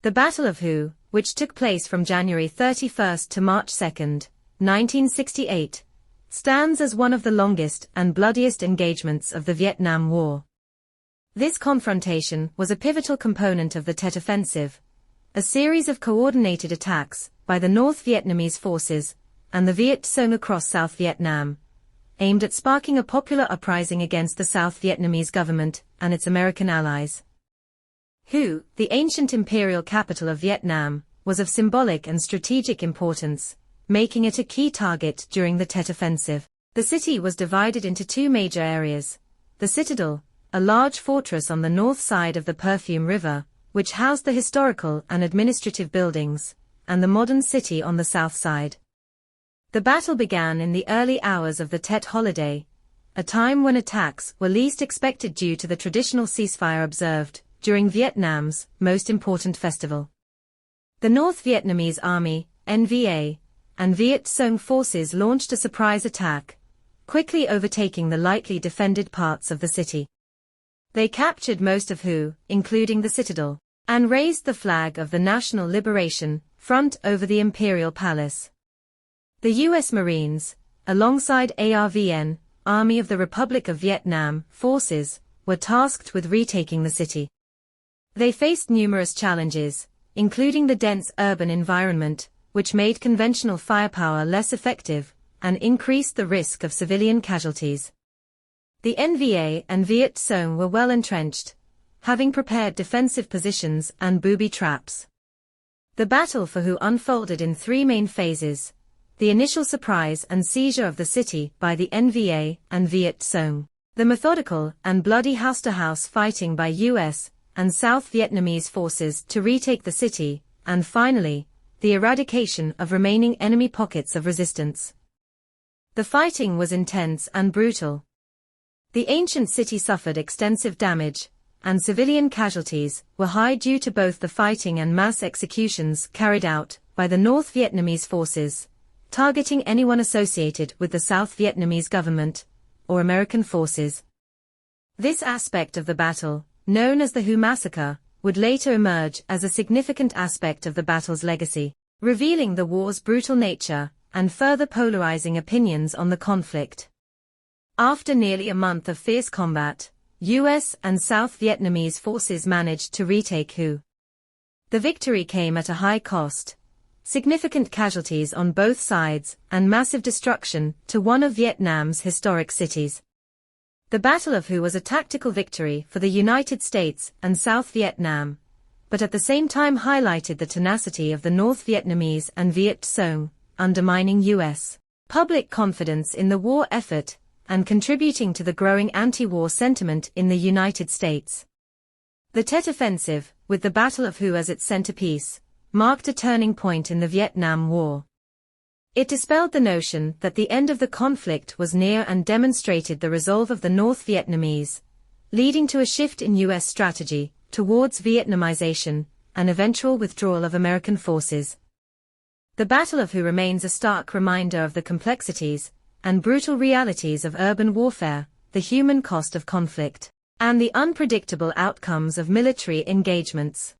The Battle of Huế, which took place from January 31 to March 2, 1968, stands as one of the longest and bloodiest engagements of the Vietnam War. This confrontation was a pivotal component of the Tet Offensive, a series of coordinated attacks by the North Vietnamese forces and the Viet Cong across South Vietnam, aimed at sparking a popular uprising against the South Vietnamese government and its American allies. Huế, the ancient imperial capital of Vietnam, was of symbolic and strategic importance, making it a key target during the Tet Offensive. The city was divided into two major areas: the Citadel, a large fortress on the north side of the Perfume River, which housed the historical and administrative buildings, and the modern city on the south side. The battle began in the early hours of the Tet holiday, a time when attacks were least expected due to the traditional ceasefire observed during Vietnam's most important festival. The North Vietnamese Army, NVA, and Viet Cong forces launched a surprise attack, quickly overtaking the lightly defended parts of the city. They captured most of Huế, including the Citadel, and raised the flag of the National Liberation Front over the Imperial Palace. The U.S. Marines, alongside ARVN, Army of the Republic of Vietnam, forces, were tasked with retaking the city. They faced numerous challenges, including the dense urban environment, which made conventional firepower less effective and increased the risk of civilian casualties. The NVA and Viet Cong were well entrenched, having prepared defensive positions and booby traps. The Battle for Huế unfolded in three main phases: the initial surprise and seizure of the city by the NVA and Viet Cong, the methodical and bloody house-to-house fighting by U.S. and South Vietnamese forces to retake the city, and finally, the eradication of remaining enemy pockets of resistance. The fighting was intense and brutal. The ancient city suffered extensive damage, and civilian casualties were high due to both the fighting and mass executions carried out by the North Vietnamese forces, targeting anyone associated with the South Vietnamese government or American forces. This aspect of the battle, known as the Huế Massacre, would later emerge as a significant aspect of the battle's legacy, revealing the war's brutal nature and further polarizing opinions on the conflict. After nearly a month of fierce combat, U.S. and South Vietnamese forces managed to retake Huế. The victory came at a high cost: significant casualties on both sides and massive destruction to one of Vietnam's historic cities. The Battle of Huế was a tactical victory for the United States and South Vietnam, but at the same time highlighted the tenacity of the North Vietnamese and Viet Cong, undermining U.S. public confidence in the war effort and contributing to the growing anti-war sentiment in the United States. The Tet Offensive, with the Battle of Huế as its centerpiece, marked a turning point in the Vietnam War. It dispelled the notion that the end of the conflict was near and demonstrated the resolve of the North Vietnamese, leading to a shift in U.S. strategy towards Vietnamization and eventual withdrawal of American forces. The Battle of Huế remains a stark reminder of the complexities and brutal realities of urban warfare, the human cost of conflict, and the unpredictable outcomes of military engagements.